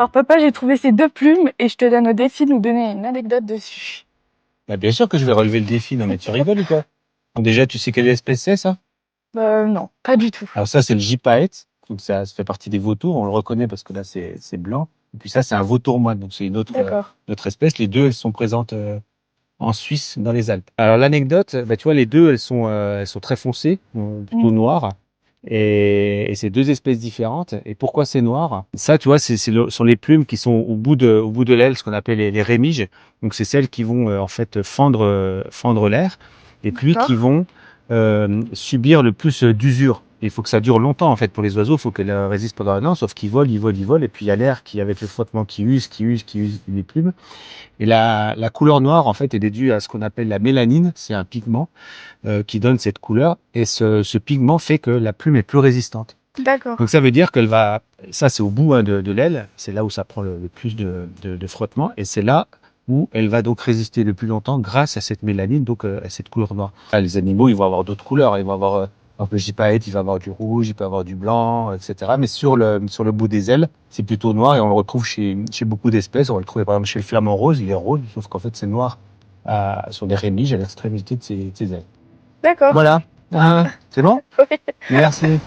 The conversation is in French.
Alors papa, j'ai trouvé ces 2 plumes et je te donne au défi de nous donner une anecdote dessus. Bah, bien sûr que je vais relever le défi. Non, mais tu rigoles ou quoi? Bon, déjà, tu sais quelle espèce c'est, ça? Non, pas du tout. Alors ça, c'est le gypaète. Donc ça fait partie des vautours. On le reconnaît parce que là, c'est blanc. Et puis ça, c'est un vautour moine. Donc c'est D'accord. une autre espèce. Les deux, elles sont présentes en Suisse, dans les Alpes. Alors l'anecdote, bah, tu vois, les deux, elles sont très foncées, plutôt Mmh. noires. Et c'est deux espèces différentes. Et pourquoi c'est noir? Ça, tu vois, sont les plumes qui sont au bout de l'aile, ce qu'on appelle les rémiges. Donc c'est celles qui vont en fait fendre l'air, et puis qui D'accord. vont subir le plus d'usure. Il faut que ça dure longtemps en fait pour les oiseaux, il faut qu'elles résistent pendant un an, sauf qu'ils volent, ils volent, ils volent, et puis il y a l'air qui, avec le frottement, qui use les plumes. Et la couleur noire, en fait, elle est due à ce qu'on appelle la mélanine. C'est un pigment qui donne cette couleur. Et ce pigment fait que la plume est plus résistante. D'accord. Donc ça veut dire qu'elle va... Ça, c'est au bout hein, de l'aile. C'est là où ça prend le plus de frottement. Et c'est là où elle va donc résister le plus longtemps grâce à cette mélanine, donc à cette couleur noire. Ah, les animaux, ils vont avoir d'autres couleurs. Ils vont avoir... par exemple, le gypaète, il va avoir du rouge, il peut avoir du blanc, etc. Mais sur le bout des ailes, c'est plutôt noir et on le retrouve chez beaucoup d'espèces. On va le trouver par exemple chez le flamant rose, il est rose, sauf qu'en fait c'est noir sur les rémiges à l'extrémité de ses ailes. D'accord. Voilà. Ah, c'est bon? Oui. Merci.